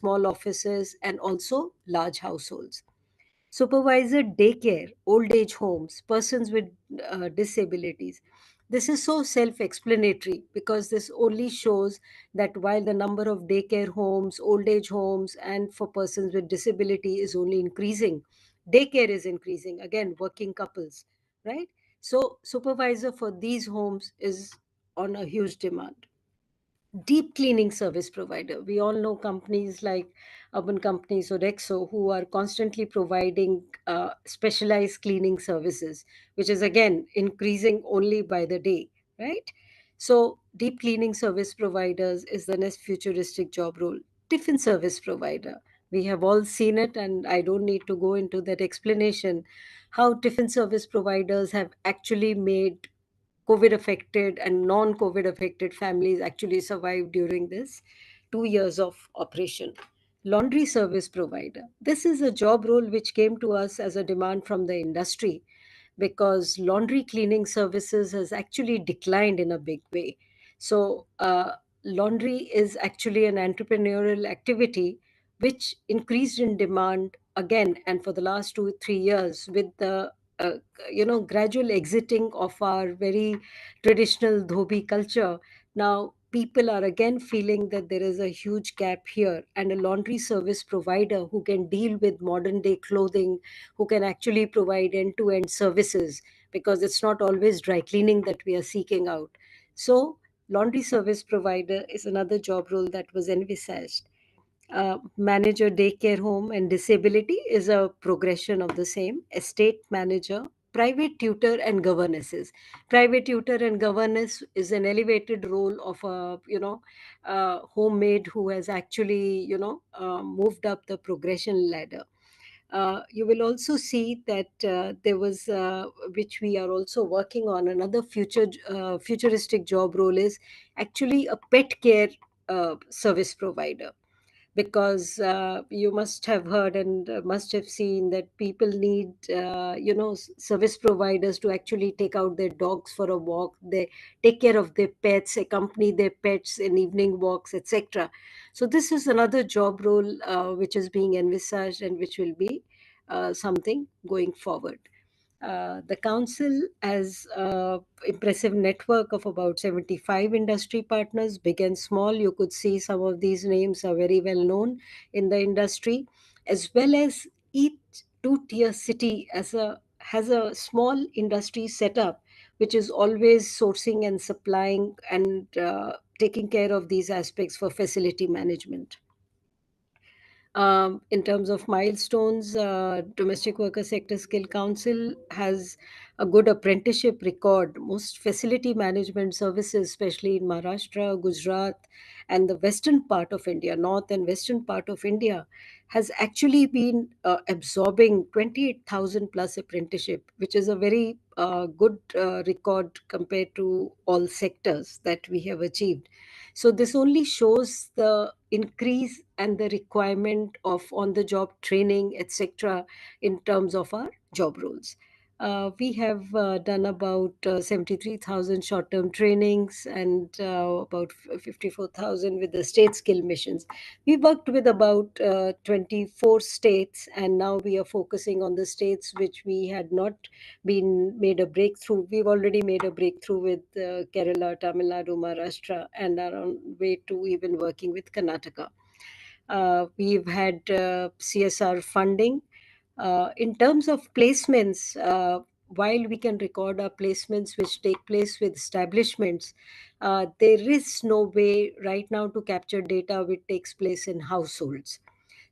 small offices, and also large households. Supervisor daycare, old age homes, persons with disabilities. This is so self explanatory because this only shows that while the number of daycare homes, old age homes, and for persons with disability is only increasing, daycare is increasing. Again, working couples, right? So, supervisor for these homes is on a huge demand. Deep cleaning service provider. We all know companies like urban companies or Rexo who are constantly providing specialized cleaning services, which is again increasing only by the day, right? So, deep cleaning service providers is the next futuristic job role. Tiffin service provider. We have all seen it, and I don't need to go into that explanation how tiffin service providers have actually made COVID affected and non COVID affected families actually survived during this 2 years of operation. Laundry service provider. This is a job role which came to us as a demand from the industry because laundry cleaning services has actually declined in a big way. So, laundry is actually an entrepreneurial activity which increased in demand again and for the last 2 3 years with the uh, gradual exiting of our very traditional dhobi culture. Now people are again feeling that there is a huge gap here, and a laundry service provider who can deal with modern day clothing, who can actually provide end to end services, because it's not always dry cleaning that we are seeking out. So laundry service provider is another job role that was envisaged. Manager daycare home and disability is a progression of the same. Estate manager, private tutor and governesses. Private tutor and governess is an elevated role of a homemaid who has actually moved up the progression ladder. You will also see that there was, which we are also working on, another futuristic job role is actually a pet care service provider, because you must have heard and must have seen that people need service providers to actually take out their dogs for a walk. They take care of their pets, accompany their pets in evening walks, etc. So this is another job role which is being envisaged and which will be something going forward. The council has an impressive network of about 75 industry partners, big and small. You could see some of these names are very well known in the industry, as well as each two-tier city has a small industry setup, which is always sourcing and supplying and taking care of these aspects for facility management. In terms of milestones, Domestic Worker Sector Skill Council has a good apprenticeship record. Most facility management services, especially in Maharashtra, Gujarat, and the western part of India, north and western part of India, has actually been absorbing 28,000 plus apprenticeship, which is a very good record compared to all sectors that we have achieved. So this only shows the increase and the requirement of on the job training, etc., in terms of our job roles. We have done about 73,000 short term trainings and about 54,000 with the state skill missions. We worked with about 24 states, and now we are focusing on the states which we had not been made a breakthrough. We've already made a breakthrough with Kerala, Tamil Nadu, Maharashtra, and are on way to even working with Karnataka. We've had CSR funding. In terms of placements, while we can record our placements which take place with establishments, there is no way right now to capture data which takes place in households.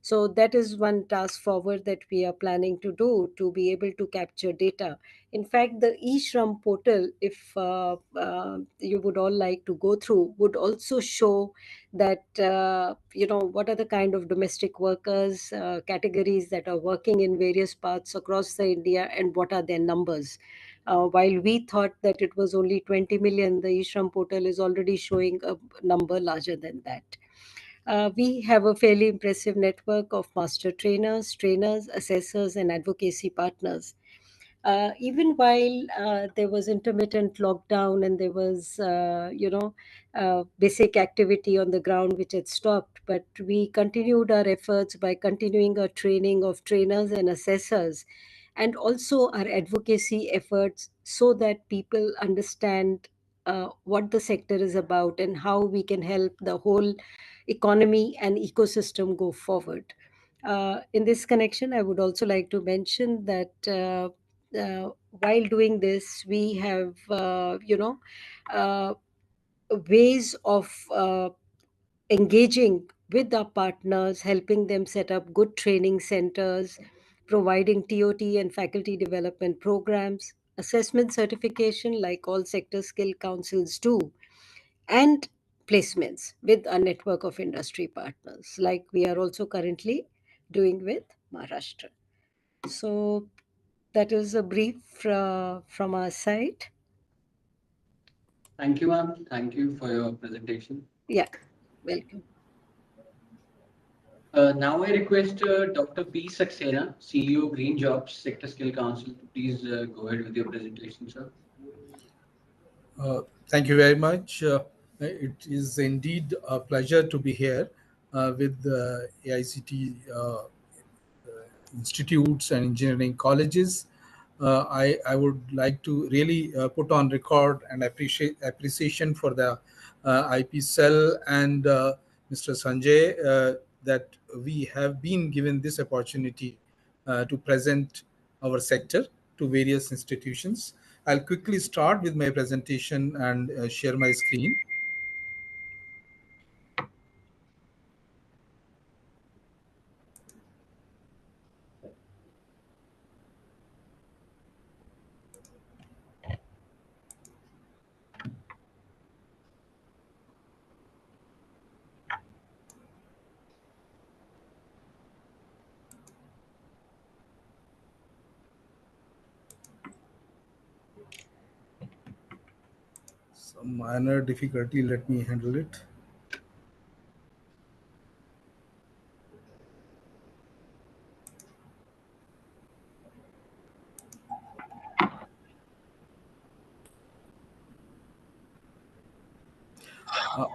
So that is one task forward that we are planning to do, to be able to capture data. In fact, the eShram portal, if you would all like to go through, would also show that what are the kind of domestic workers categories that are working in various parts across the India, and what are their numbers. While we thought that it was only 20 million, the eShram portal is already showing a number larger than that. We have a fairly impressive network of master trainers, assessors, and advocacy partners. Even while there was intermittent lockdown and there was, basic activity on the ground which had stopped, but we continued our efforts by continuing our training of trainers and assessors, and also our advocacy efforts so that people understand what the sector is about and how we can help the whole economy and ecosystem go forward. In this connection, I would also like to mention that while doing this, we have, uh, ways of engaging with our partners, helping them set up good training centers, providing TOT and faculty development programs, assessment certification like all sector skill councils do, and placements with a network of industry partners, like we are also currently doing with Maharashtra. So that is a brief from our side. Thank you, ma'am. Thank you for your presentation. Yeah, welcome. Now I request Dr. P. Saxena, CEO Green Jobs Sector Skill Council, to please go ahead with your presentation, sir. Thank you very much. It is indeed a pleasure to be here with the AICT institutes and engineering colleges. I would like to really put on record and appreciation for the IP cell and Mr. Sanjay that we have been given this opportunity to present our sector to various institutions. I'll quickly start with my presentation and share my screen. Some minor difficulty, let me handle it.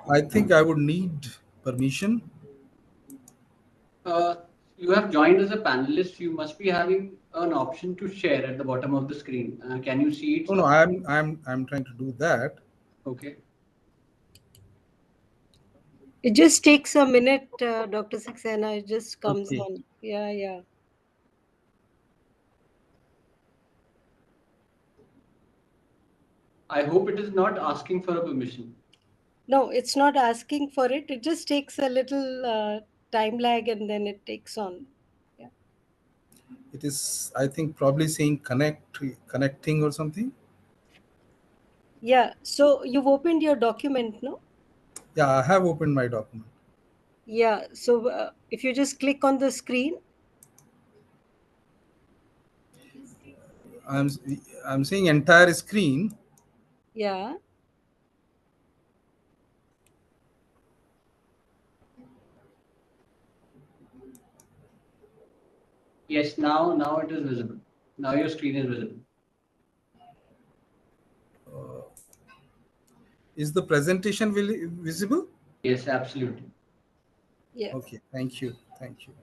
I think I would need permission. Uh, you have joined as a panelist. You must be having an option to share at the bottom of the screen. Can you see it, No, no, sir? I'm trying to do that. Okay. It just takes a minute, Dr. Saxena. It just comes Okay. on. Yeah, yeah. I hope it is not asking for a permission. No, it's not asking for it. It just takes a little time lag and then it takes on. Yeah. It is, I think, probably saying connecting or something. Yeah. So you've opened your document, no? Yeah, I have opened my document. Yeah. So if you just click on the screen, I'm I'm saying entire screen. yeah. Yes, now it is visible. Now your screen is visible. Is the presentation visible? Yes, absolutely. Yeah. Okay, thank you. Thank you.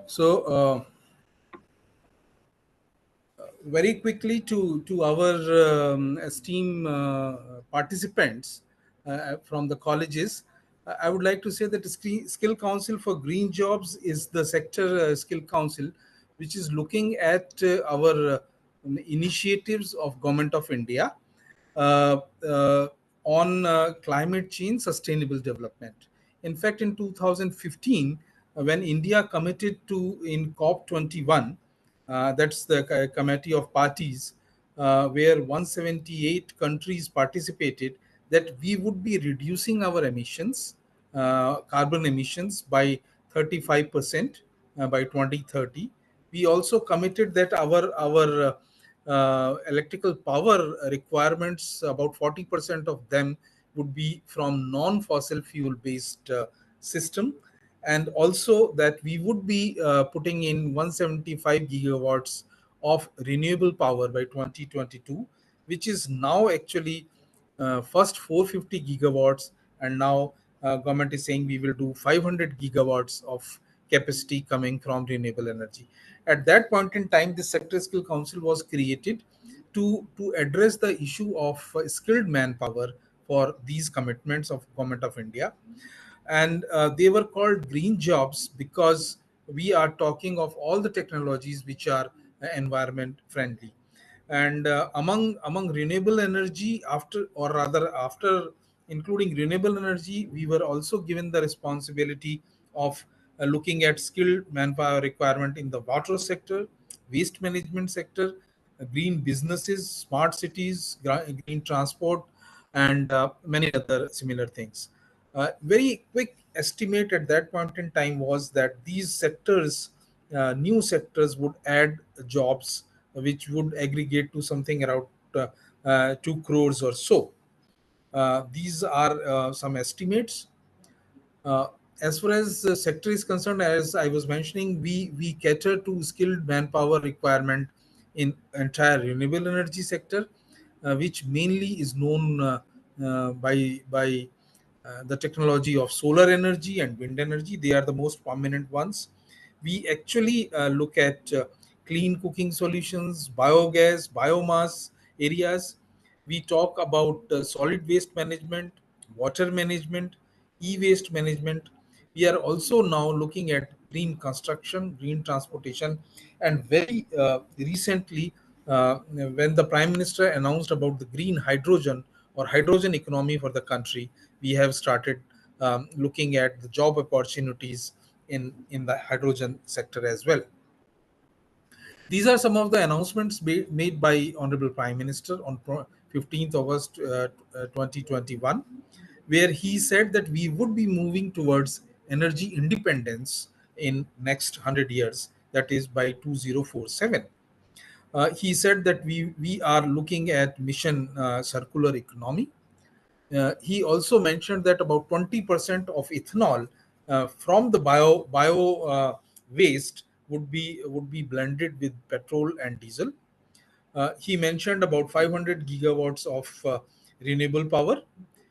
So, very quickly to our esteemed participants from the colleges, I would like to say that the Skill Council for Green Jobs is the sector skill council which is looking at our initiatives of Government of India uh, uh, on climate change sustainable development. In fact, in 2015, when India committed to in COP21, that's the committee of parties, where 178 countries participated, that we would be reducing our emissions, carbon emissions, by 35% by 2030. We also committed that our electrical power requirements, about 40% of them would be from non-fossil fuel based system, and also that we would be putting in 175 gigawatts of renewable power by 2022, which is now actually first 450 gigawatts, and now government is saying we will do 500 gigawatts of capacity coming from renewable energy. At that point in time, the Sector Skill Council was created to address the issue of skilled manpower for these commitments of Government of India. And they were called green jobs because we are talking of all the technologies which are environment friendly. And among renewable energy, after, or rather after including renewable energy, we were also given the responsibility of looking at skilled manpower requirement in the water sector, waste management sector, green businesses, smart cities, green transport, and many other similar things. Very quick estimate at that point in time was that these sectors, new sectors, would add jobs which would aggregate to something around 2 crores or so. These are some estimates. Uh, as far as the sector is concerned, as I was mentioning, we cater to skilled manpower requirement in entire renewable energy sector, which mainly is known by the technology of solar energy and wind energy. They are the most prominent ones. We actually look at clean cooking solutions, biogas, biomass areas. We talk about solid waste management, water management, e-waste management. We are also now looking at green construction, green transportation, and very recently, when the Prime Minister announced about the green hydrogen or hydrogen economy for the country, we have started looking at the job opportunities in the hydrogen sector as well. These are some of the announcements made by Honorable Prime Minister on 15th August 2021, where he said that we would be moving towards energy independence in next 100 years, that is by 2047. He said that we are looking at mission circular economy. He also mentioned that about 20% of ethanol from the bio waste would be blended with petrol and diesel. He mentioned about 500 gigawatts of renewable power.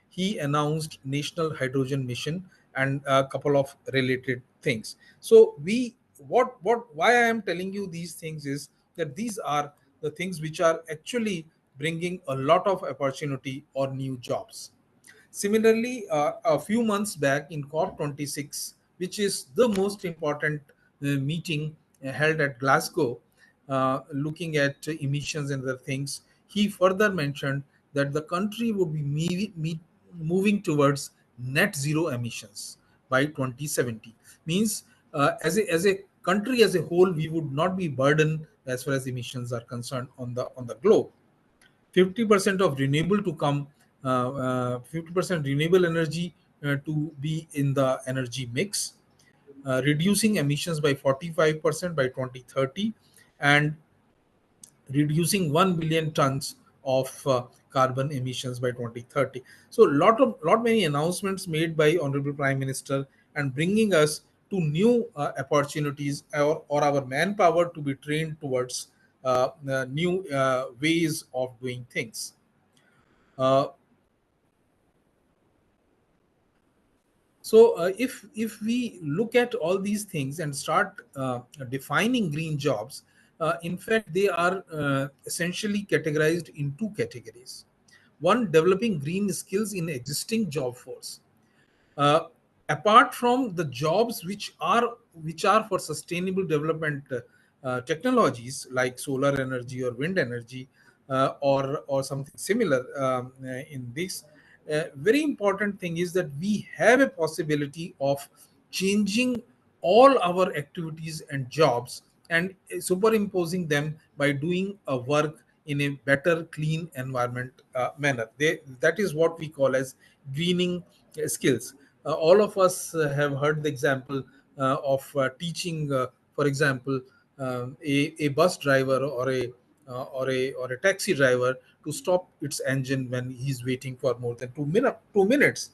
He announced national hydrogen mission and a couple of related things. So we what why I am telling you these things is that these are the things which are actually bringing a lot of opportunity or new jobs. Similarly, a few months back in COP26, which is the most important meeting held at Glasgow, looking at emissions and other things, he further mentioned that the country would be moving towards net zero emissions by 2070. Means, as a country as a whole, we would not be burdened as far as emissions are concerned on the globe. 50% of renewable to come, 50% renewable energy to be in the energy mix, reducing emissions by 45% by 2030, and reducing 1 billion tons of carbon emissions by 2030. So lot many announcements made by Honorable Prime Minister, and bringing us to new opportunities, or our manpower to be trained towards new ways of doing things. Uh, if we look at all these things and start defining green jobs, in fact, they are essentially categorized in two categories. One, developing green skills in existing job force. uh, Apart from the jobs which are for sustainable development technologies like solar energy or wind energy, or something similar, in this, very important thing is that we have a possibility of changing all our activities and jobs and superimposing them by doing a work in a better clean environment manner. That is what we call as greening skills. All of us have heard the example of teaching, for example, a bus driver or a taxi driver to stop its engine when he's waiting for more than 2 minutes.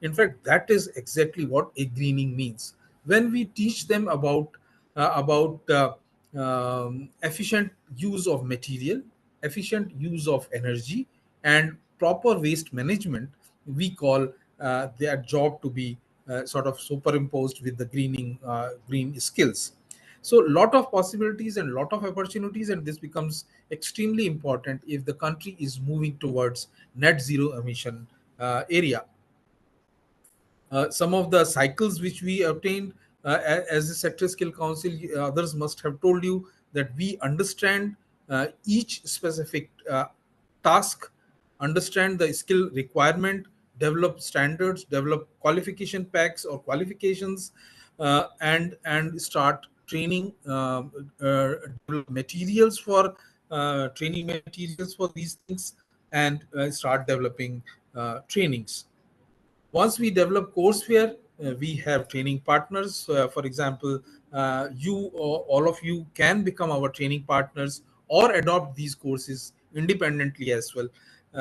In fact, that is exactly what a greening means. When we teach them about efficient use of material, efficient use of energy, and proper waste management, we call their job to be sort of superimposed with the green skills. So lot of possibilities and lot of opportunities, and this becomes extremely important if the country is moving towards net zero emission area. Some of the cycles which we obtained as the sector skill council, others must have told you that we understand each specific task, understand the skill requirement, develop standards, develop qualification packs or qualifications, and start training, develop materials for training materials for these things, and start developing trainings. Once we develop courseware, we have training partners. For example, you or all of you can become our training partners or adopt these courses independently as well.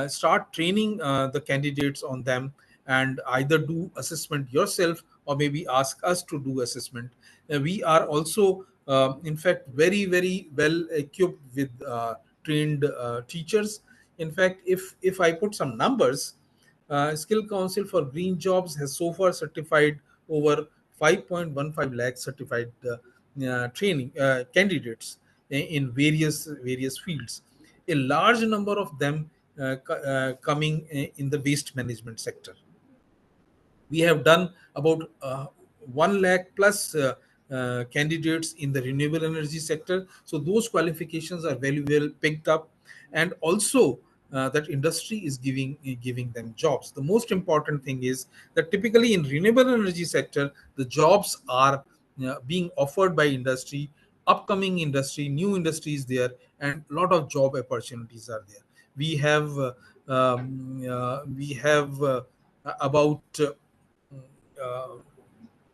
Start training the candidates on them, and either do assessment yourself or maybe ask us to do assessment. We are also, in fact, very well equipped with trained teachers. In fact, if I put some numbers, Skill Council for Green Jobs has so far certified over 5.15 lakh certified training candidates in various fields. A large number of them coming in the waste management sector. We have done about 1 lakh plus candidates in the renewable energy sector. So those qualifications are very well picked up, and also that industry is giving them jobs. The most important thing is that typically in renewable energy sector, the jobs are being offered by industry, upcoming industry, new industries there, and a lot of job opportunities are there. We have about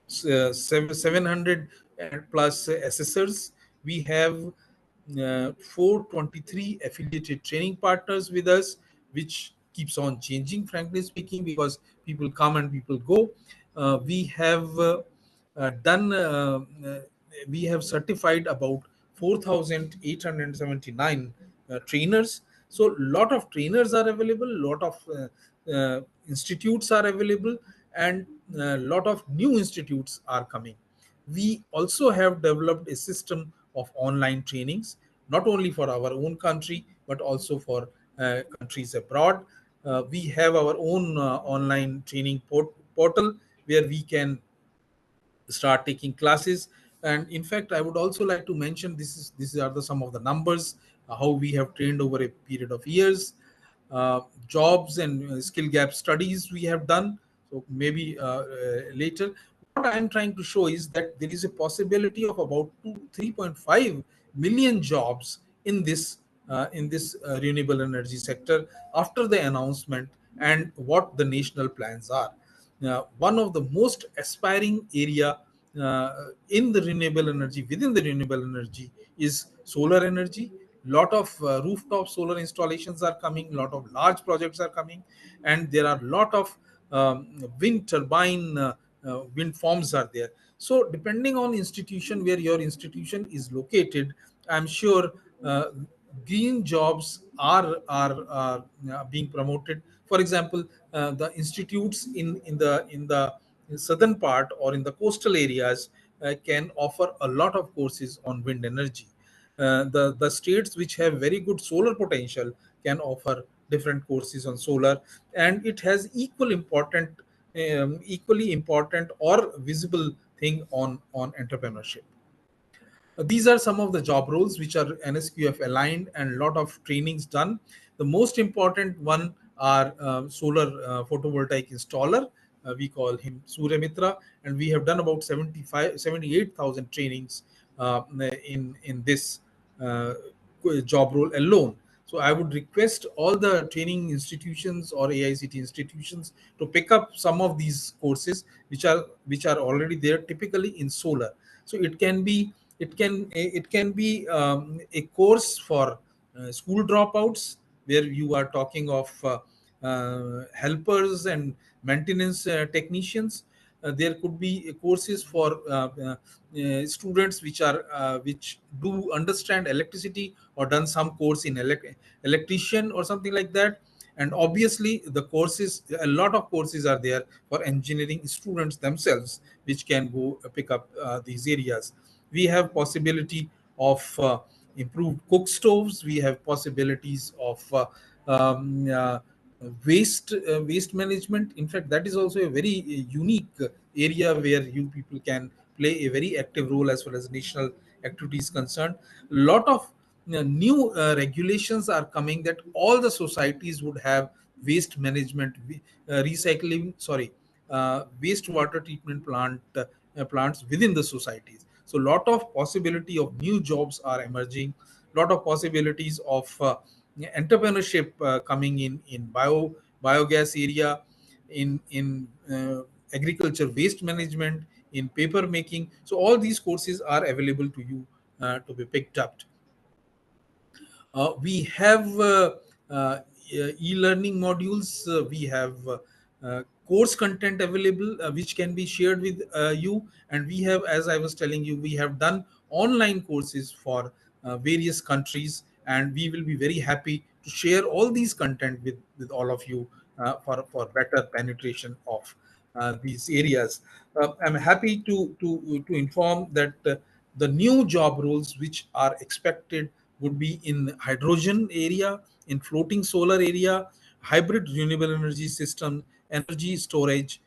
700 plus assessors. We have 423 affiliated training partners with us, which keeps on changing, frankly speaking, because people come and people go. We have done we have certified about 4,879 trainers. So lot of trainers are available, lot of institutes are available, and a lot of new institutes are coming. We also have developed a system of online trainings, not only for our own country but also for countries abroad. We have our own online training portal where we can start taking classes. And in fact, I would also like to mention, these are some of the numbers, how we have trained over a period of years. Jobs and skill gap studies we have done, so maybe later. What I am trying to show is that there is a possibility of about 3.5 million jobs in this renewable energy sector after the announcement and what the national plans are. One of the most aspiring area in the renewable energy, within the renewable energy, is solar energy. Lot of rooftop solar installations are coming, lot of large projects are coming, and there are lot of wind turbine wind farms are there. So depending on institution where your institution is located, I'm sure green jobs are being promoted. For example, the institutes in the southern part or in the coastal areas can offer a lot of courses on wind energy. The states which have very good solar potential can offer different courses on solar, and it has equally important or visible thing on entrepreneurship. These are some of the job roles which are NSQF aligned and lot of trainings done. The most important one are solar photovoltaic installer. We call him Surya Mitra, and we have done about 78,000 trainings in this uh, job role alone. So I would request all the training institutions or AICT institutions to pick up some of these courses which are already there, typically in solar. So it can be a course for school dropouts, where you are talking of helpers and maintenance technicians. There could be courses for students which do understand electricity or done some course in electrician or something like that. And obviously the courses, a lot of courses are there for engineering students themselves, which can go pick up these areas. We have possibility of improved cook stoves. We have possibilities of waste management. In fact, that is also a very unique area where you people can play a very active role as far as national activities concerned. Lot of new regulations are coming that all the societies would have waste management, recycling, sorry, wastewater treatment plants within the societies. So lot of possibility of new jobs are emerging, lot of possibilities of entrepreneurship coming in biogas area, in agriculture waste management, in paper making. So all these courses are available to you to be picked up. We have e-learning modules. We have course content available which can be shared with you. And we have, as I was telling you, we have done online courses for various countries, and we will be very happy to share all these content with all of you for better penetration of these areas. I'm happy to inform that the new job roles which are expected would be in hydrogen area, in floating solar area, hybrid renewable energy system, energy storage,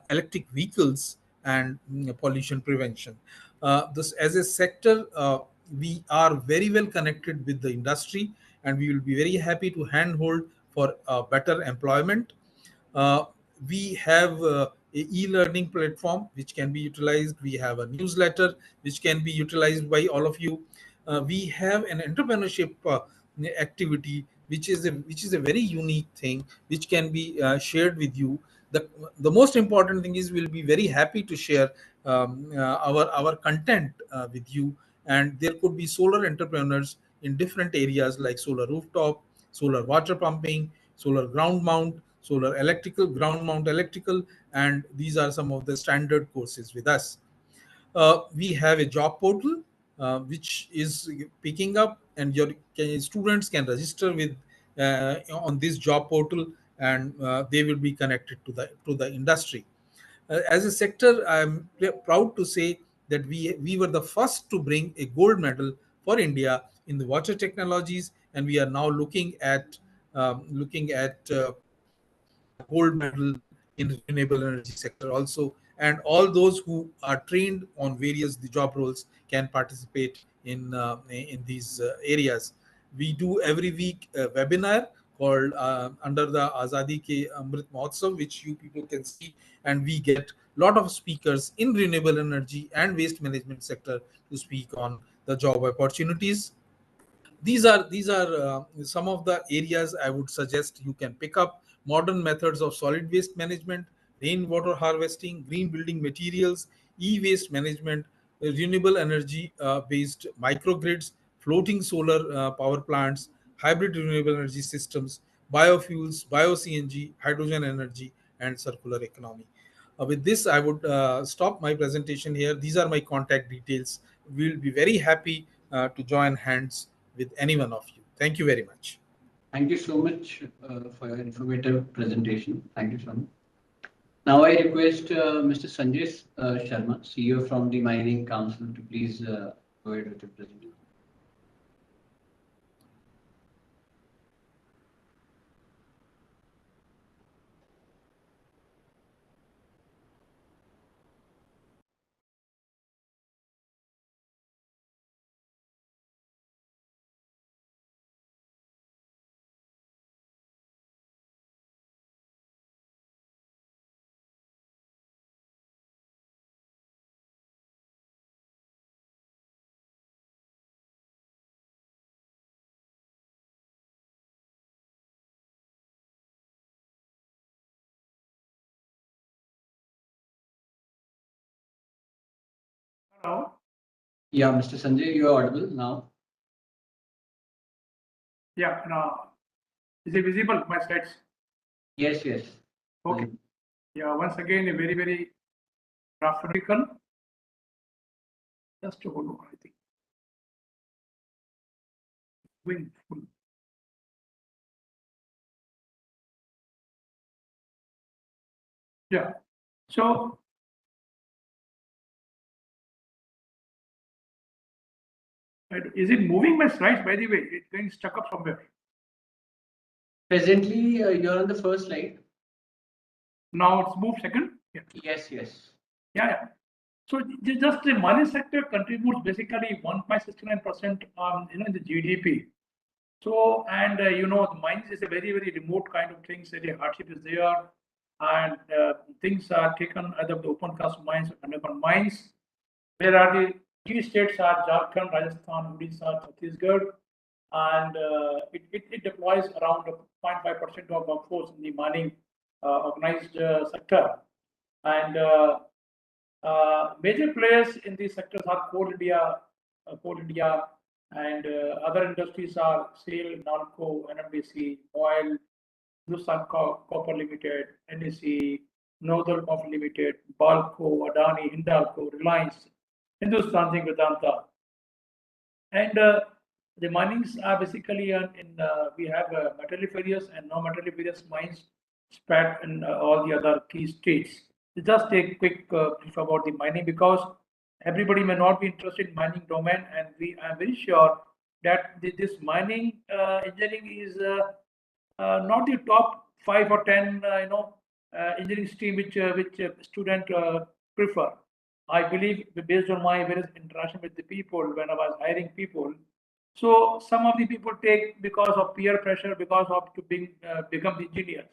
electric vehicles, and pollution prevention. This as a sector, we are very well connected with the industry, and we will be very happy to handhold for better employment. uh, we have a e-learning platform which can be utilized. We have a newsletter which can be utilized by all of you. We have an entrepreneurship activity which is a very unique thing which can be shared with you. The most important thing is we'll be very happy to share our content with you. And there could be solar entrepreneurs in different areas like solar rooftop, solar water pumping, solar ground mount, solar electrical, ground mount electrical, and these are some of the standard courses with us. We have a job portal which is picking up, and your students can register with on this job portal, and they will be connected to the industry. As a sector, I'm proud to say that we were the first to bring a gold medal for India in the water technologies, and we are now looking at gold medal in renewable energy sector also. And all those who are trained on various the job roles can participate in these areas. We do every week a webinar called under the Azadi Ke Amrit Mahotsav, which you people can see, and we get lot of speakers in renewable energy and waste management sector to speak on the job opportunities. These are some of the areas I would suggest you can pick up. Modern methods of solid waste management, rainwater harvesting, green building materials, e-waste management, renewable energy based microgrids, floating solar power plants, hybrid renewable energy systems, biofuels, bio CNG, hydrogen energy, and circular economy. With this, I would stop my presentation here. These are my contact details. We'll be very happy to join hands with any one of you. Thank you very much. Thank you so much for your informative presentation. Thank you so much. Now I request Mr. Sanjay Sharma, CEO from the Mining Council, to please go ahead with your presentation. Hello. Yeah, Mr. Sanjay, you are audible now. Yeah. Now, is it visible? My slides. Yes, yes. Okay. Yeah. Once again, a very graphical. Just to hold on, I think. Going full. Yeah. So is it moving my slides? By the way, it's getting stuck up somewhere. Presently, you're on the first slide. Now it's moved second. Yeah. Yes, yes. Yeah. So just the money sector contributes basically 1.69% in the GDP. So and the mines is a very remote kind of thing. So the hardship is there, and things are taken either the open cast mines or underground mines. Where are the key states are Jharkhand, Rajasthan, Odisha, Chhattisgarh, and it deploys around 0.5% of workforce in the mining organized sector. And major players in these sectors are Coal India, and other industries are SAIL, NALCO, NMDC, Oil, Hindustan Copper Limited, NEC, Northern Copper Limited, Balco, Adani, Hindalco, Reliance, Hindustan Zinc Vedanta. And the minings are basically we have metalliferous and non-metalliferous mines spread in all the other key states. Just a quick brief about the mining, because everybody may not be interested in mining domain, and I'm very sure that this mining engineering is not the top 5 or 10 engineering stream which student prefer. I believe, based on my various interaction with the people when I was hiring people, so some of the people take because of peer pressure, because of to become engineers.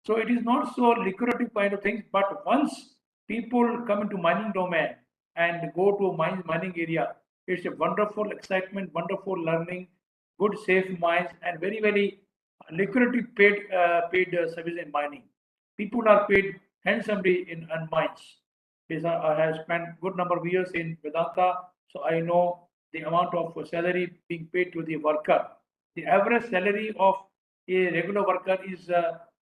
So it is not so lucrative kind of things. But once people come into mining domain and go to mining area, it's a wonderful excitement, wonderful learning, good safe mines, and very lucrative paid service in mining. People are paid handsomely in mines. I have spent good number of years in Vedanta, so I know the amount of salary being paid to the worker. The average salary of a regular worker is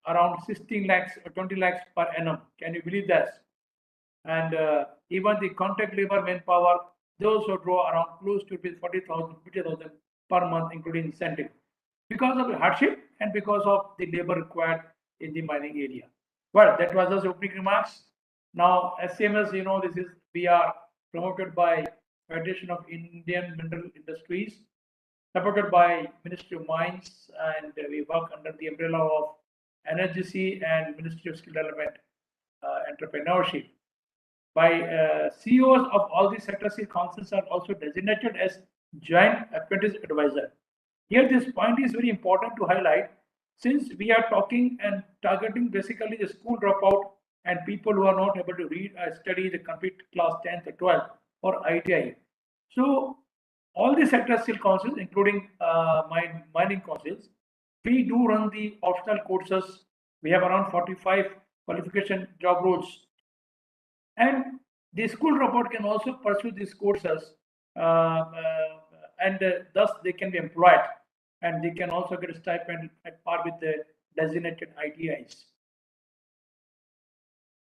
around 16 lakhs or 20 lakhs per annum. Can you believe that? And even the contract labor manpower, they also draw around close to 40,000, 50,000 per month, including incentive, because of the hardship and because of the labor required in the mining area. Well, that was just opening remarks. Now, SCMS, we are promoted by Federation of Indian Mineral Industries, supported by Ministry of Mines, and we work under the umbrella of NHGC and Ministry of Skill Development Entrepreneurship. By CEOs of all these sector skill councils are also designated as Joint Apprentice Advisor. Here, this point is very important to highlight, since we are talking and targeting basically the school dropout and people who are not able to read or study the complete class 10th or 12th or ITI. So all the sector skill councils, including mining councils, we do run the optional courses. We have around 45 qualification job roles. And the school dropout can also pursue these courses, and thus they can be employed, and they can also get a stipend at par with the designated ITIs.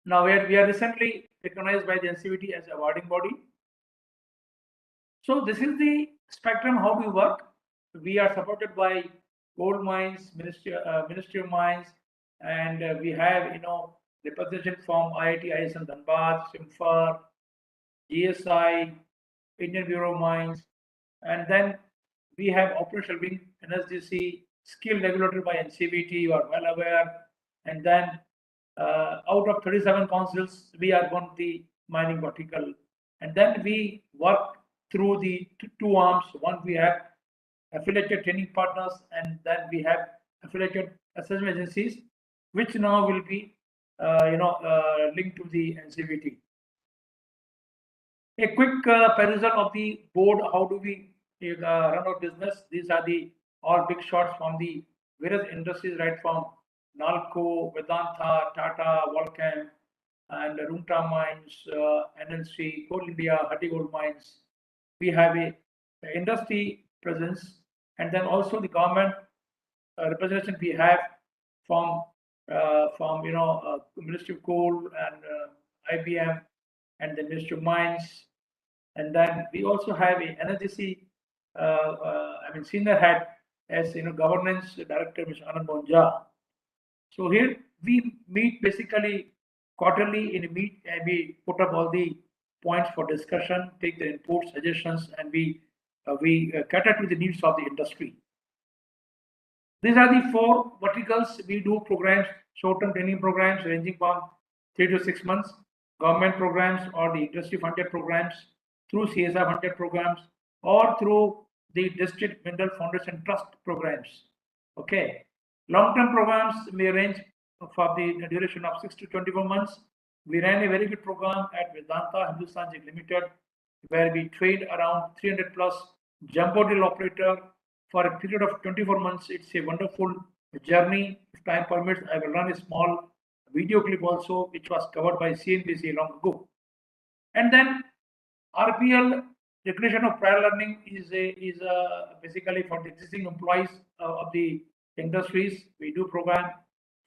Now, we are recently recognized by the NCVT as awarding body. So this is the spectrum how we work. We are supported by Gold Mines, Ministry of Mines, and we have representation from IIT ISM Dhanbad, Simfar, GSI, Indian Bureau of Mines, and then we have operational wing, NSDC, skill regulated by NCVT, you are well aware, and then out of 37 councils, we are one the mining vertical, and then we work through the two arms. One, we have affiliated training partners, and then we have affiliated assessment agencies, which now will be linked to the NCVT. A quick perusal of the board. How do we run our business? These are all big shots from the various industries, right from NALCO, Vedanta, Tata, Volcan, and Rumta Mines, NLC, Coal India, Hatti Gold Mines. We have a industry presence, and then also the government representation we have from Ministry of Coal and IBM, and the Ministry of Mines. And then we also have a NSDC, senior head as governance director, Mr. Anand Monja. So here we meet basically quarterly in a meet, and we put up all the points for discussion, take the input, suggestions, and we cater to the needs of the industry. These are the 4 verticals. We do programs, short-term training programs ranging from 3 to 6 months, government programs or the industry-funded programs, through CSR-funded programs, or through the district mineral foundation trust programs. Okay. Long-term programs may range for the duration of 6 to 24 months. We ran a very good program at Vedanta Hindustan Limited, where we trained around 300 plus jumbo drill operator for a period of 24 months. It's a wonderful journey. If time permits, I will run a small video clip also, which was covered by CNBC long ago. And then RPL, recognition of prior learning, is basically for the existing employees of the industries. We do program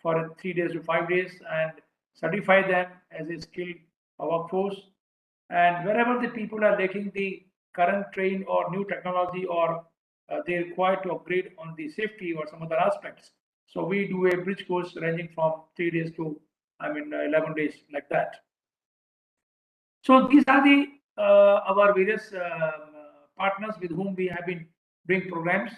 for 3 days to 5 days and certify them as a skilled workforce. And wherever the people are lacking the current train or new technology, or they require to upgrade on the safety or some other aspects, so we do a bridge course ranging from 3 days to 11 days, like that. So these are the our various partners with whom we have been doing programs,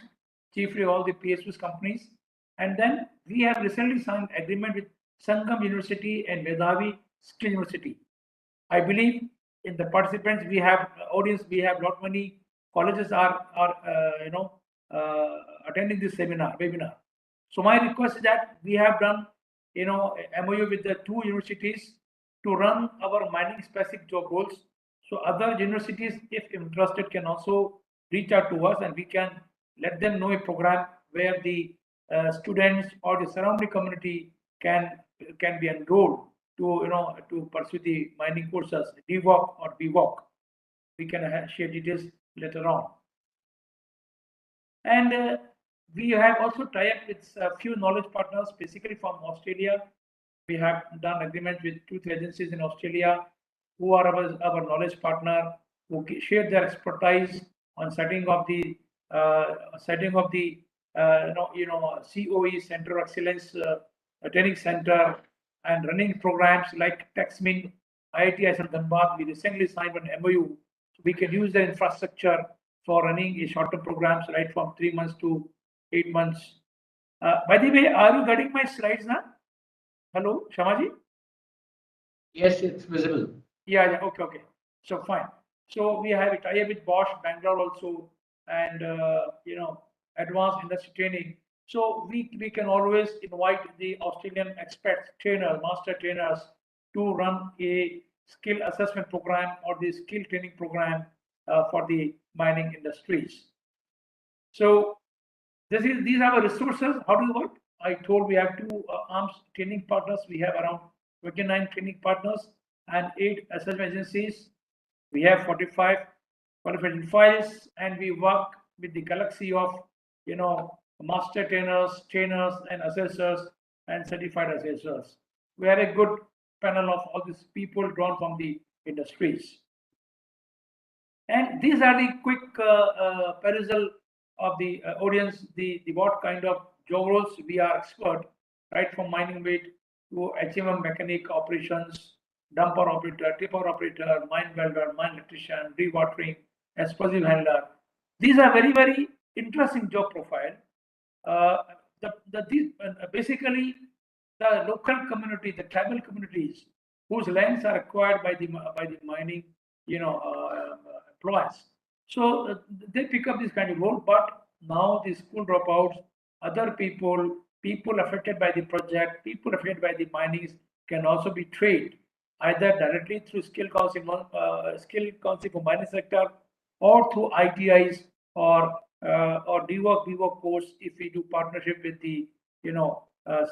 chiefly all the PSUs companies. And then we have recently signed agreement with Sangam University and Medhavi Skill University. I believe in the participants we have audience, we have lot many colleges are attending this webinar. So my request is that we have done MOU with the 2 universities to run our mining specific job roles. So other universities, if interested, can also reach out to us, and we can let them know a program where the students or the surrounding community can be enrolled to pursue the mining courses, DWOC or BWOC. We can share details later on. And we have also tied up with a few knowledge partners, basically from Australia. We have done agreements with 2 agencies in Australia who are our knowledge partner, who share their expertise on setting up the COE Center of Excellence Training Center, and running programs like TechSmin, IIT and Dhanbad. We recently signed an MOU. So we can use the infrastructure for running a short-term programs right from 3 months to 8 months. By the way, are you getting my slides now? Hello, Shamaji? Yes, it's visible. Yeah, okay. So fine. So we have a tie-up with Bosch, Bangalore also, and advanced industry training. So we can always invite the Australian experts, trainers, master trainers to run a skill assessment program or the skill training program for the mining industries. So these are our resources. How do you work? I told we have 2 arms training partners. We have around 29 training partners and 8 assessment agencies. We have 45 qualification files, and we work with the galaxy of master trainers, and assessors and certified assessors. We have a good panel of all these people drawn from the industries. And these are the quick perusal of the audience, the what kind of job roles we are expert, right from mining weight to HMM mechanic operations, dumper operator, tipper operator, mine welder, mine electrician, dewatering, explosive handler. These are very, very interesting job profile. Basically, the local community, the tribal communities whose lands are acquired by the mining, employees. So they pick up this kind of role. But now the school dropouts, other people affected by the project, people affected by the minings can also be trained either directly through skill council for mining sector, or through ITIs or DWOC, BWOC course if we do partnership with the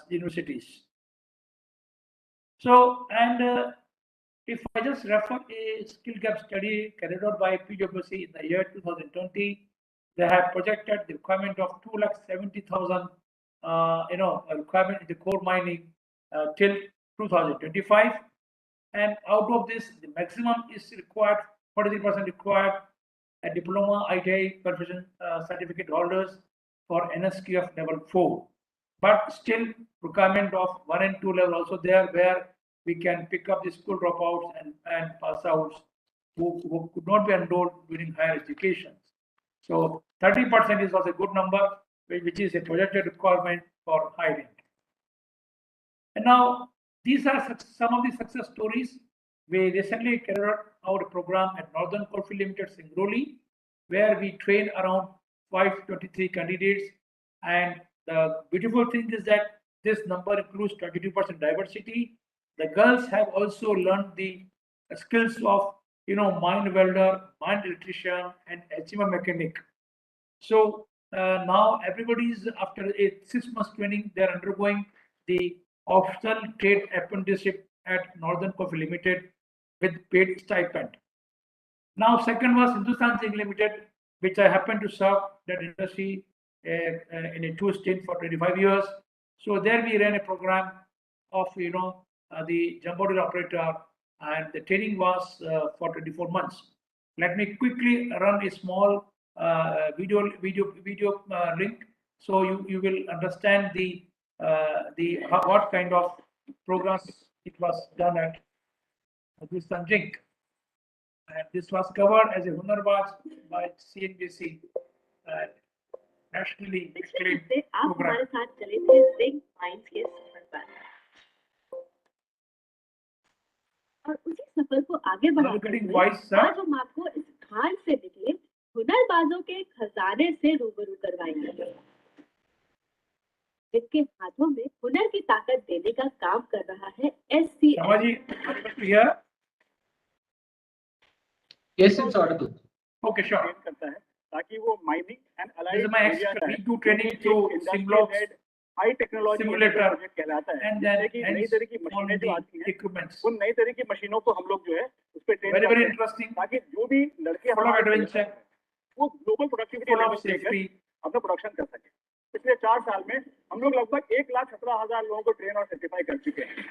universities. So, and if I just refer a skill gap study carried out by PwC in the year 2020, they have projected the requirement of 270,000 requirement in the core mining till 2025, And out of this, the maximum is required, 43% required a diploma, ITI, profession certificate holders for NSQF level 4. But still, requirement of 1 and 2 level also there, where we can pick up the school dropouts and pass outs who could not be enrolled during higher education. So 30% is also a good number, which is a projected requirement for hiring. And now these are some of the success stories. We recently carried out a program at Northern Coalfield Limited, Singrauli, where we trained around 523 candidates. And the beautiful thing is that this number includes 22% diversity. The girls have also learned the skills of mine welder, mine electrician, and HMI mechanic. So now everybody is, after a 6 months training, they're undergoing the optional trade apprenticeship at Northern Coffee Limited with paid stipend. Now, second was Hindustan Zinc Limited, which I happened to serve that industry in a 2 stint for 25 years. So there we ran a program of the jumbo drill operator, and the training was for 24 months. Let me quickly run a small video link, so you will understand the what kind of programs it was done at Hindustan Zinc. And this was covered as a Hunarbaz by CNBC nationally acclaimed आप program. हमारे साथ चले थे zinc mines के सफर पर और उसी सफर को आगे बढ़ाते हुए आज हम आपको इस खान से निकले हुनरबाजों के खजाने से रूबरू करवाएंगे, जिनके हाथों में हुनर की ताकत देने का काम कर रहा है SCFTI. Yes, it's audible. Okay, sure. करता है ताकि वो mining and This is my we do training through Simblocks high technology simulator कहलाता है, and then कि नई तरह की मशीनें जो आती हैं equipments. उन नई तरह की मशीनों को हम लोग जो है उस पे ट्रेन Very करते हैं interesting. ताकि जो भी लड़के Full of adventure, वो global productivity full of level लेकर safety. अपना प्रोडक्शन कर सके। पिछले 4 साल में हम लोग लगभग 1,17,000 लोगों को ट्रेन और सर्टिफाई कर चुके हैं।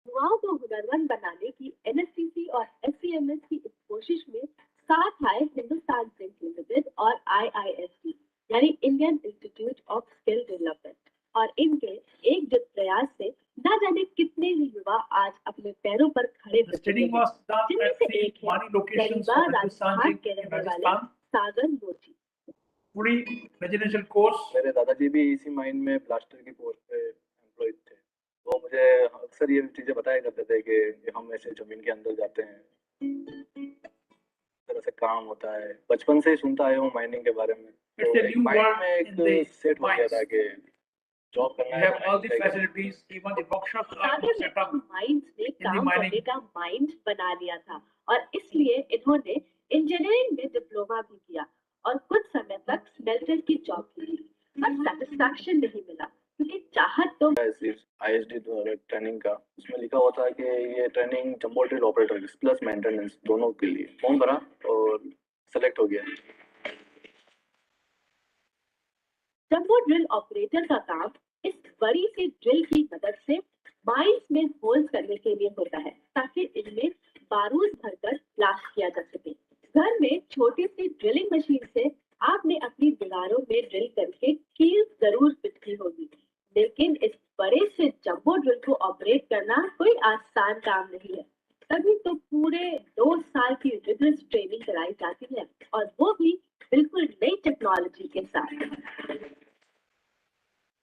युवाओं को हुनरमंद बनाने की NSTC और SCMS की इस कोशिश में साथ आए हिंदुस्तान जिंक लिमिटेड और IIST यानी Indian institute of skill development, और इनके एकजुट प्रयास से न जाने कितने ही युवा आज अपने पैरों पर खड़े हो चुके हैं, जिनमें से एक है गरीबा राजस्थान के रहने वाले सागर मोची। पूरी रेजिडेंशियल कोर्स। मेरे दादाजी भी इसी माइन में ब्लास्टर की पोस्ट पे एम्प्लॉयड थे, वो मुझे अक्सर ये चीजें बताया करते थे कि हम ऐसे जमीन के अंदर जाते हैं, तरह से काम होता है। बचपन से ही सुनता आया हूँ माइनिंग के बारे में, तो माइंड में एक सेट हो गया था कि जॉब करना है। All the facilities, even the workshop set up mines में काम करने का माइंड बना लिया था, और इसलिए इन्होंने इंजीनियरिंग में डिप्लोमा भी किया और कुछ समय तक स्मेल्टर की जॉब की, पर सेटिस्फैक्शन नहीं मिला क्योंकि चाहत तो ISD ट्रेनिंग का उसमें लिखा होता है कि ये training jumbo drill operator plus maintenance दोनों के लिए फॉर्म भरा और सेलेक्ट हो गया। जंबो ड्रिल ऑपरेटर का काम इस बड़ी सी ड्रिल की मदद से माइंस में होल्स करने के लिए होता है ताकि इनमें बारूद भरकर ब्लास्ट किया जा सके। घर में छोटी सी ड्रिलिंग मशीन से आपने अपनी दीवारों में ड्रिल करके कील जरूर पिटनी होगी, लेकिन इस बड़े से जंबो ड्रिल को ऑपरेट करना कोई आसान काम नहीं है। तभी तो पूरे 2 साल की रिगरस ट्रेनिंग कराई जाती है, और वो भी बिल्कुल नई टेक्नोलॉजी के साथ।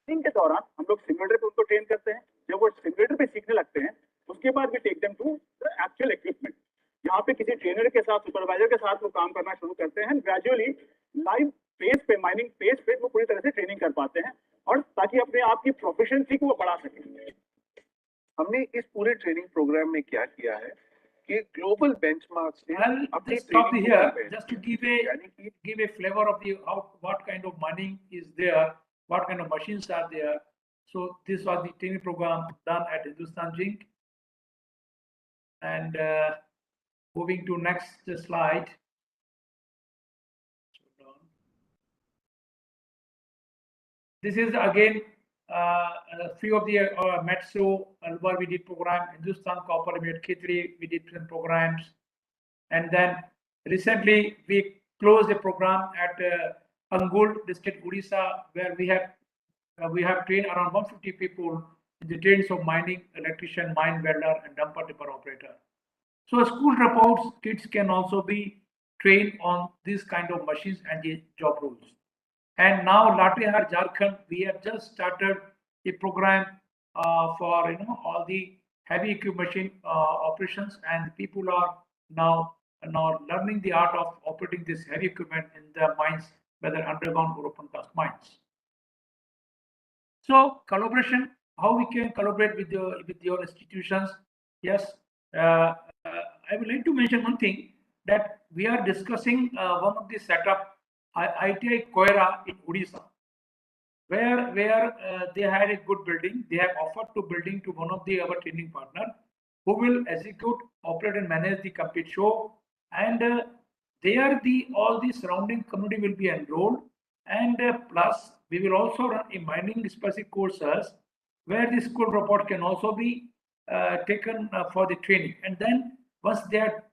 ट्रेनिंग के दौरान हम लोग सिमुलेटर पे उनको ट्रेन करते हैं। जब वो सिमुलेटर पे सीखने लगते हैं उसके बाद भी take them to the actual equipment. यहाँ पे किसी ट्रेनर के साथ, सुपरवाइजर के साथ वो काम करना शुरू करते हैं। ग्रेजुअली लाइव फेस पे, माइनिंग फेस पे वो पूरी तरह से ट्रेनिंग कर पाते हैं, और ताकि अपने आप की प्रोफिशिएंसी को वो बढ़ा सकें। हमने इस पूरे ट्रेनिंग प्रोग्राम में क्या किया है कि ग्लोबल बेंचमार्क्स से अपनी stop training here just to give a flavor of the what kind of mining is there, what kind of machines are there. So this was the training program done at Hindustan Zinc. And moving to next slide. This is again a few of the Metso, Alwar we did program, Hindustan Copper, we had Khitri, we did some programs. And then recently we closed a program at Angul district, Odisha, where we have trained around 150 people in the trades of mining, electrician, mine welder, and dumper tipper operator. So school dropouts kids can also be trained on these kind of machines and the job roles. And now Latehar, Jharkhand, we have just started a program for all the heavy equipment machine operations, and people are now learning the art of operating this heavy equipment in the mines, whether underground or open cast mines. So collaboration, how we can collaborate with your institutions? Yes, I would like to mention one thing, that we are discussing one of the setup ITI Koira in Odisha, where they had a good building. They have offered to building to one of our training partner, who will execute, operate, and manage the complete show. And there all the surrounding community will be enrolled, and plus we will also run a mining specific courses where the school report can also be taken for the training. And then once they are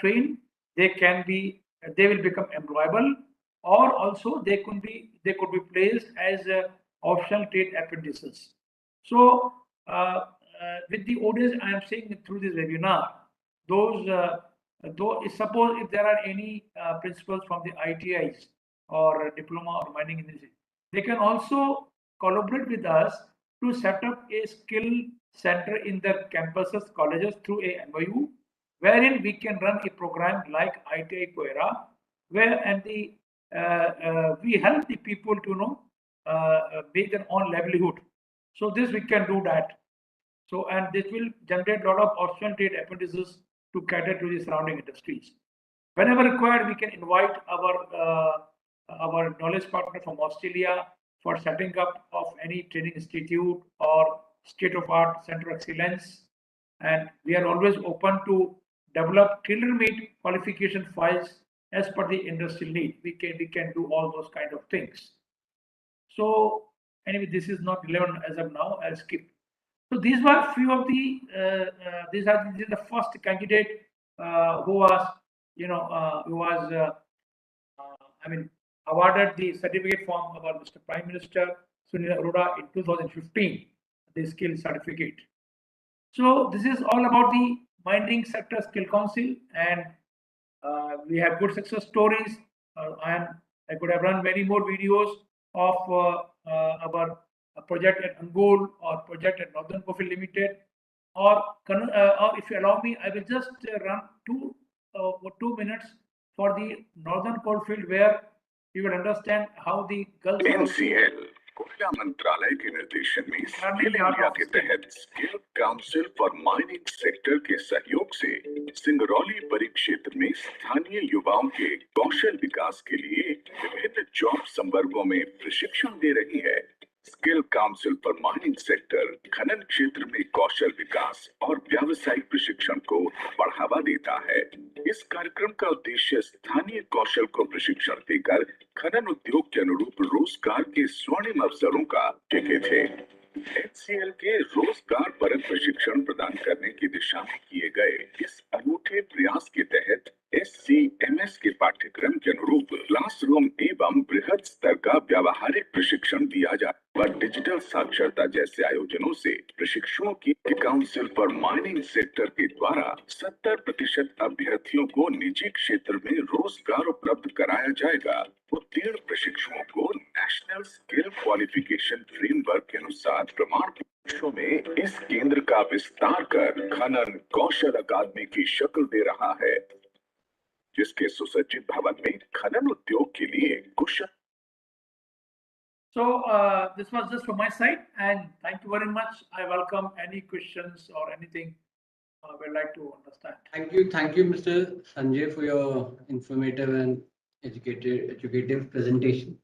trained, they will become employable, or also they could be placed as optional trade apprentices. So with the audience I am saying through this webinar, suppose if there are any principals from the ITIs or diploma or mining industry, they can also collaborate with us to set up a skill center in their campuses, colleges through a MOU, wherein we can run a program like ITI Koira, where we help the people to make their own livelihood. So this we can do that. So, and this will generate a lot of optional trade apprentices to cater to the surrounding industries. Whenever required, we can invite our knowledge partner from Australia for setting up of any training institute or state-of-art center of excellence. And we are always open to develop tailor-made qualification files as per the industrial need. We can do all those kind of things. So anyway, this is not relevant as of now. I'll skip. So these were few of the these are the first candidate who was awarded the certificate from our Mr. Prime Minister Sunil Arora in 2015, the skill certificate. So this is all about the mining sector skill council, and we have good success stories. I could have run many more videos of our project at Angul or project at Northern Coalfield Limited, or if you allow me, I will just run 2 minutes for the Northern Coalfield, where you will understand how the Gulf NCL कोयला मंत्रालय के निर्देशन में skill India के तहत skill council for mining sector के सहयोग से सिंगरौली परिक्षेत्र में स्थानीय युवाओं के कौशल विकास के लिए विभिन्न जॉब संवर्गों में प्रशिक्षण दे रही है। Skill council for mining sector खनन क्षेत्र में कौशल विकास और व्यावसायिक प्रशिक्षण को बढ़ावा देता है। इस कार्यक्रम का उद्देश्य स्थानीय कौशल को प्रशिक्षण देकर खनन उद्योग के अनुरूप रोजगार के स्वर्णिम अवसरों का टिके थे। HCL के रोजगार परक प्रशिक्षण प्रदान करने की दिशा में किए गए इस अनूठे प्रयास के तहत SCMS के पाठ्यक्रम के अनुरूप क्लासरूम एवं बृहद स्तर का व्यावहारिक प्रशिक्षण दिया जाए और डिजिटल साक्षरता जैसे आयोजनों से प्रशिक्षुओं की काउंसिल फॉर माइनिंग सेक्टर के द्वारा 70% अभ्यर्थियों को निजी क्षेत्र में रोजगार उपलब्ध कराया जाएगा। उत्तीर्ण प्रशिक्षुओं को नेशनल स्किल क्वालिफिकेशन फ्रेमवर्क के अनुसार प्रमाण पत्रों में इस केंद्र का विस्तार कर खनन कौशल अकादमी की शक्ल दे रहा है, जिसके सुसज्जित भवन में खनन उद्योग के लिए कुशल। So this was just from my side, and thank you very much. I welcome any questions or anything we'd like to understand. Thank you, Mr. Sanjay, for your informative and educative presentation.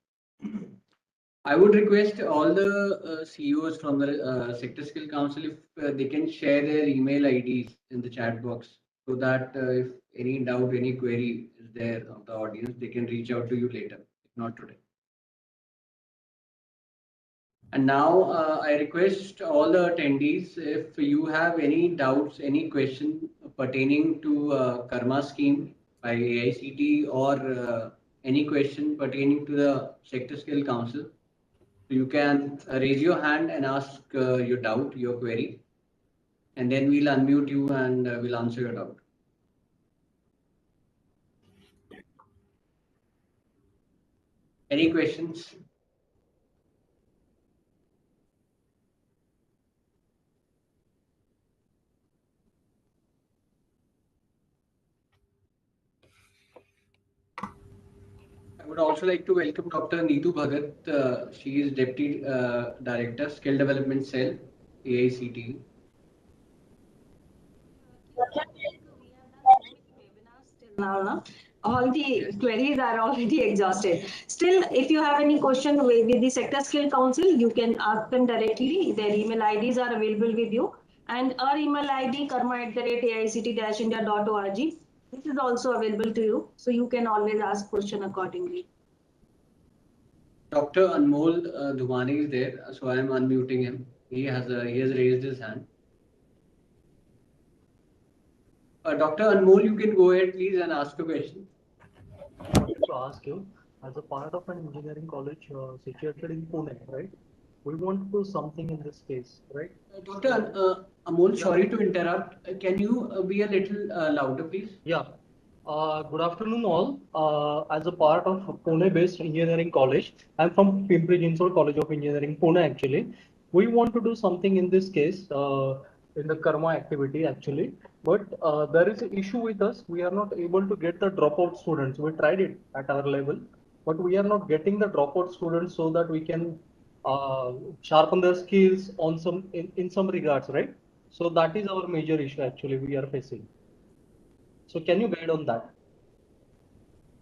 I would request all the CEOs from the Sector Skill Council if they can share their email IDs in the chat box, so that if any doubt, any query is there of the audience, they can reach out to you later, if not today. And now I request all the attendees, if you have any doubts, any question pertaining to Karma scheme by AICT, or any question pertaining to the Sector Skill Council, you can raise your hand and ask your doubt, your query, and then we'll unmute you and we'll answer your doubt. Any questions? I would also like to welcome Dr. Neetu Bhagat. She is Deputy Director, Skill Development Cell, AICT. Now, no? All the queries are already exhausted. Still, if you have any question with the Sector Skill Council, you can ask them directly. Their email IDs are available with you. And our email ID, karma@aict-india.org. This is also available to you. So you can always ask question accordingly. Dr. Anmol Dhumani is there, so I am unmuting him. He has raised his hand. Dr. Anmol, you can go ahead, please, and ask a question. I wanted to ask you, as a part of an engineering college situated in Pune, right? We want to do something in this case, right? Dr. Amol, sorry to interrupt. Can you be a little louder, please? Yeah. Good afternoon, all. As a part of Pune-based engineering college, I'm from Pimpri-Chinchwad College of Engineering, Pune. Actually, we want to do something in this case in the Karma activity, actually. But there is an issue with us. We are not able to get the dropout students. We tried it at our level, but we are not getting the dropout students so that we can sharpen their skills on in some regards, right? So that is our major issue actually we are facing. So can you guide on that?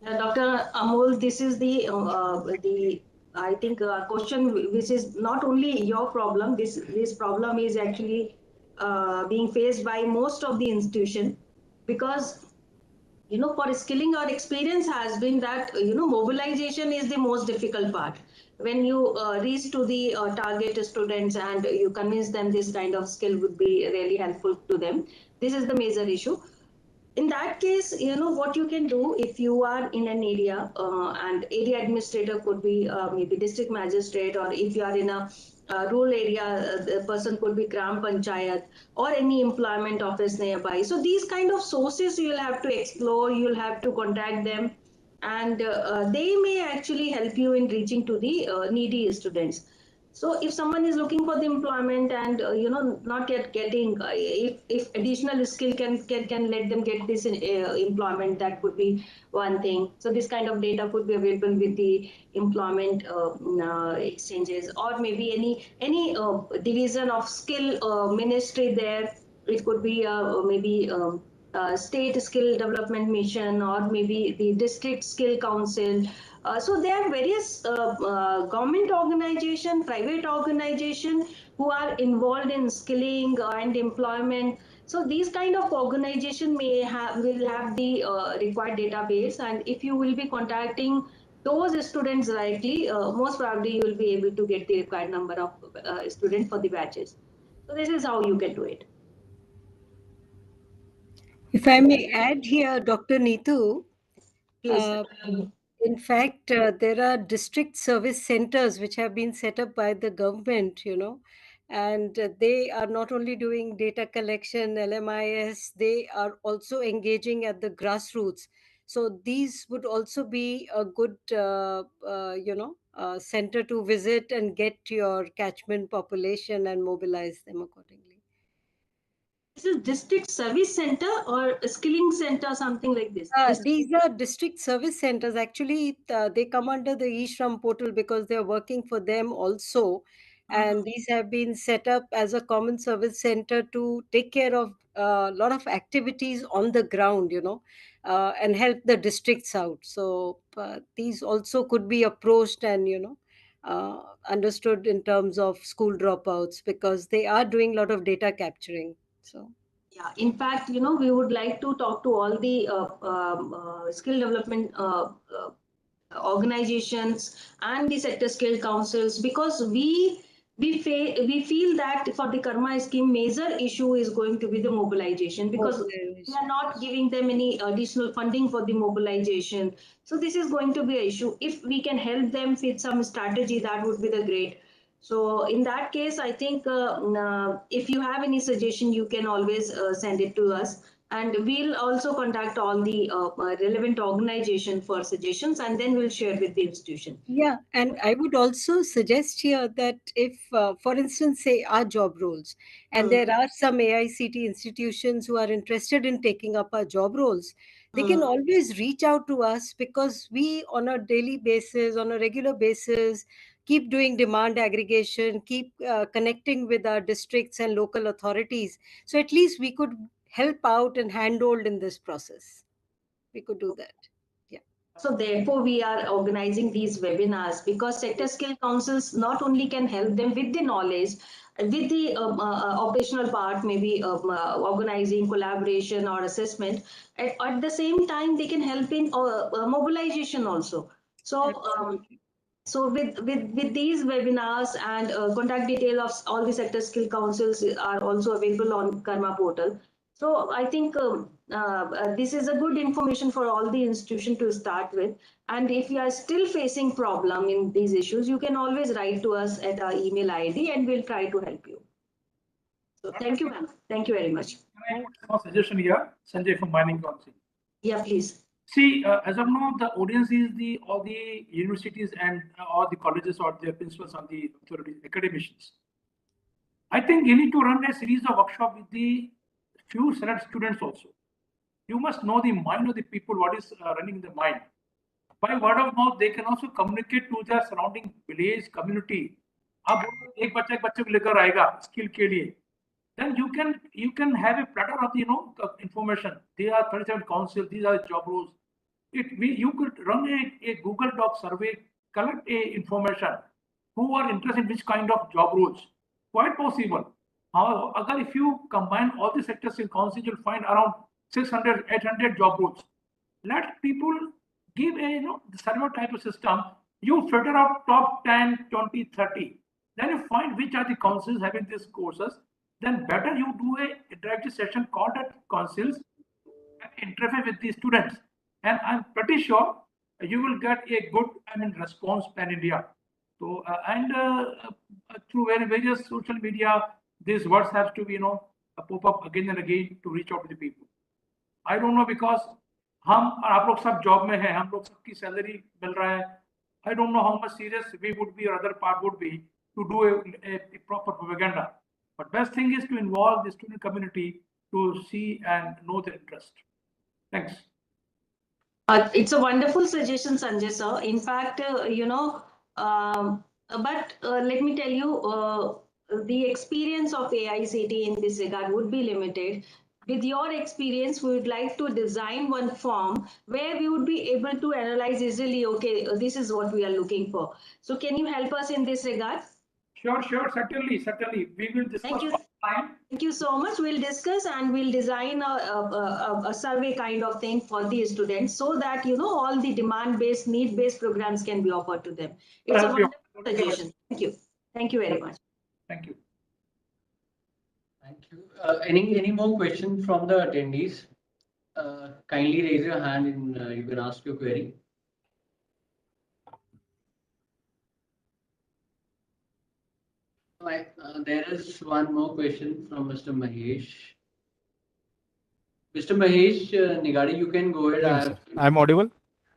Dr. Amol, this is the I think question which is not only your problem. This problem is actually being faced by most of the institution, because for skilling, our experience has been that mobilization is the most difficult part. When you reach to the target students and you convince them this kind of skill would be really helpful to them, this is the major issue. In that case, what you can do, if you are in an area and area administrator could be maybe district magistrate, or if you are in a rural area, the person could be gram panchayat or any employment office nearby. So these kind of sources you'll have to explore, you'll have to contact them, and they may actually help you in reaching to the needy students. So if someone is looking for the employment and not yet getting, if additional skill can let them get this employment, that could be one thing. So this kind of data could be available with the employment exchanges, or maybe any division of skill ministry there. It could be maybe state skill development mission, or maybe the district skill council. So there are various government organization, private organization who are involved in skilling and employment. So these kind of organization will have the required database, and if you will be contacting those students directly, most probably you will be able to get the required number of students for the batches. So this is how you can do it. If I may add here, Dr. Neetu, Please. in fact, there are district service centers which have been set up by the government, and they are not only doing data collection, LMIS, they are also engaging at the grassroots. So these would also be a good, center to visit and get your catchment population and mobilize them accordingly. This is district service center or a skilling center, something like this. These are district service centers. Actually, they come under the eShram portal because they are working for them also. And these have been set up as a common service center to take care of a lot of activities on the ground, and help the districts out. So these also could be approached and, understood in terms of school dropouts, because they are doing a lot of data capturing. So. Yeah, in fact, we would like to talk to all the skill development organizations and the sector skill councils, because we we feel that for the Karma scheme, major issue is going to be the mobilization, because we are not giving them any additional funding for the mobilization. So this is going to be an issue. If we can help them with some strategy, that would be the great. So in that case, I think if you have any suggestion, you can always send it to us. And we'll also contact all the relevant organization for suggestions, and then we'll share with the institution. Yeah, and I would also suggest here that if, for instance, say our job roles, and there are some AICT institutions who are interested in taking up our job roles, they can always reach out to us, because we, on a daily basis, on a regular basis, keep doing demand aggregation, keep connecting with our districts and local authorities. So at least we could help out and handhold in this process. We could do that. Yeah. So therefore, we are organizing these webinars, because sector skill councils not only can help them with the knowledge, with the operational part, maybe organizing, collaboration or assessment. At the same time, they can help in mobilization also. So so with these webinars, and contact detail of all the sector skill councils are also available on Karma portal. So I think this is a good information for all the institution to start with. And if you are still facing problem in these issues, you can always write to us at our email ID, and we'll try to help you. So thank you, ma'am. Thank you very much. Can I put a small suggestion here, Sanjay from Mining Council? Yeah, please. See, as of now, the audience is all the universities and all the colleges or their principals and the authorities, academicians. I think you need to run a series of workshops with the few select students also. You must know the mind of the people, what is running the mind. By word of mouth, they can also communicate to their surrounding village, community. आप बोलो एक बच्चा एक बच्चे को लेकर आएगा skill के लिए, then you can have a platter of information. There are 37 councils, these are job roles. You could run a Google Doc survey, collect a information who are interested in which kind of job roles. Quite possible. However, if you combine all the sectors in council, you'll find around 600, 800 job roles. Let people give a the survey type of system. You filter out top 10, 20, 30. Then you find which are the councils having these courses. Then better you do a interactive session called at councils and interface with the students. And I'm pretty sure you will get a good response pan India. So through various social media, these words have to be pop up again and again to reach out to the people. I don't know, because हम आप लोग सब job में हैं, हम लोग सबकी salary मिल रहा है. I don't know how much serious we would be, or other part would be, to do a proper propaganda. But best thing is to involve the student community to see and know their interest. Thanks. It's a wonderful suggestion, Sanjay sir. In fact, but let me tell you, the experience of AICT in this regard would be limited. With your experience, we would like to design one form where we would be able to analyze easily, okay, this is what we are looking for. So can you help us in this regard? Sure, certainly. We will discuss. Thank you. Thank you so much. We'll discuss and we'll design a survey kind of thing for the students, so that all the demand-based, need-based programs can be offered to them. It's a wonderful suggestion. Thank you. Thank you very much. Thank you. Thank you. Any more questions from the attendees? Kindly raise your hand and you can ask your query. There is one more question from Mr. Mahesh. Mr. Mahesh Nigadi, you can go ahead. Yes, I'm audible?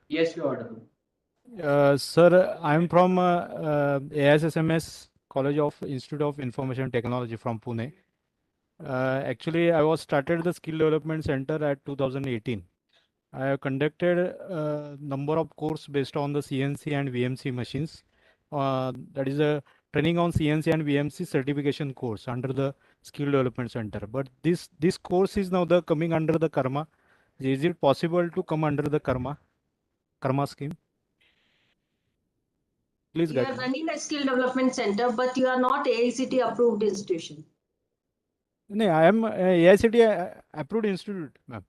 Yes, you're audible. Sir, I'm from ASSMS College of Institute of Information Technology from Pune. Actually, I was started the Skill Development Center at 2018. I have conducted a number of courses based on the CNC and VMC machines. That is a training on CNC and VMC certification course under the Skill Development Center. But this course is now coming under the Karma. Is it possible to come under the Karma scheme? Please you are running a skill development center, but you are not AICT approved institution. No, I am AICT approved institute, ma'am.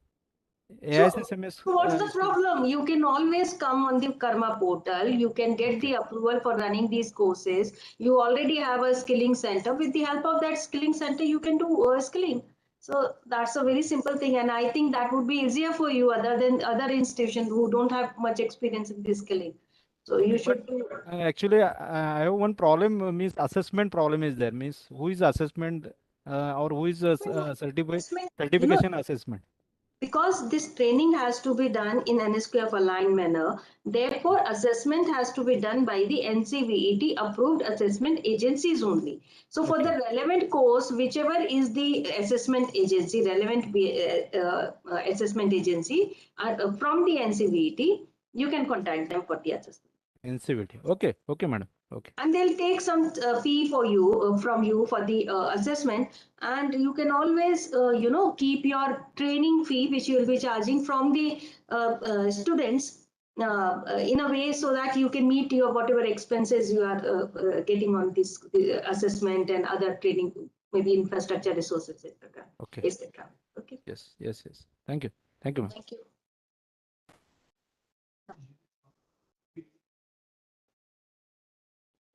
AISSMS. So what's the problem? You can always come on the Karma portal. You can get the approval for running these courses. You already have a skilling center. With the help of that skilling center, you can do skilling. So that's a very simple thing. And I think that would be easier for you other than other institutions who don't have much experience in this skilling. So you should do. Actually, I have one problem. Means assessment problem is there. Means who is assessment or who is You know, certification assessment? because this training has to be done in NSQF aligned manner, therefore assessment has to be done by the NCVET approved assessment agencies only. So for the relevant course, whichever is the assessment agency, relevant assessment agency from the NCVET, you can contact them for the assessment. NCVT. Okay, okay, madam. Okay. And they'll take some fee for you from you for the assessment, and you can always keep your training fee which you will be charging from the students in a way so that you can meet your whatever expenses you are getting on this assessment and other training, maybe infrastructure resources, etc. Okay. etc. Okay. Yes, yes, yes. Thank you. Thank you, ma'am. Thank you.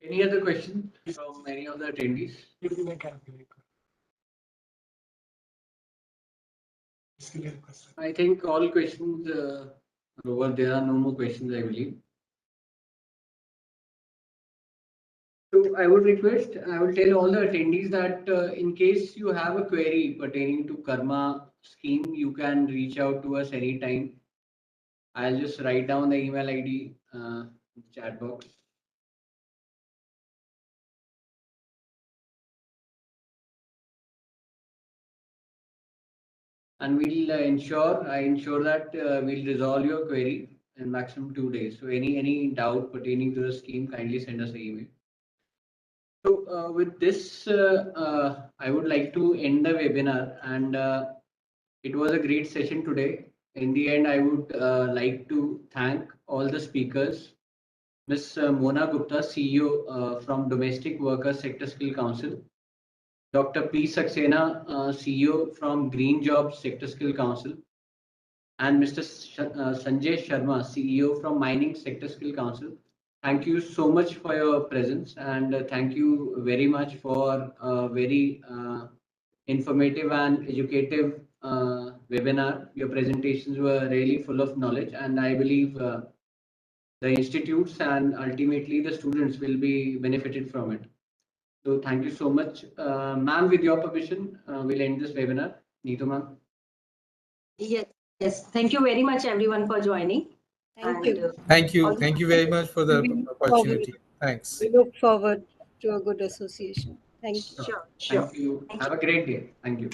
Any other questions from any of the attendees? I think all questions are over. There are no more questions, I believe. So I would tell all the attendees that in case you have a query pertaining to Karma scheme, you can reach out to us anytime. I'll just write down the email ID in the chat box. And we'll I ensure that we'll resolve your query in maximum 2 days. So any doubt pertaining to the scheme, kindly send us an email. So with this, I would like to end the webinar, and it was a great session today. In the end, I would like to thank all the speakers. Ms. Mona Gupta, CEO from Domestic Workers Sector Skill Council. Dr. P. Saxena, CEO from Green Jobs Sector Skill Council. And Mr. Sanjay Sharma, CEO from Mining Sector Skill Council. Thank you so much for your presence, and thank you very much for a very informative and educative webinar. Your presentations were really full of knowledge, and I believe the institutes and ultimately the students will be benefited from it. So thank you so much. Ma'am, with your permission, we'll end this webinar. Neetu ma'am. Yes. Thank you very much, everyone, for joining. Thank you. Thank you. Thank you very much for the opportunity. Thanks. We look forward to a good association. Thank you. Sure. Thank you. Have a great day. Thank you.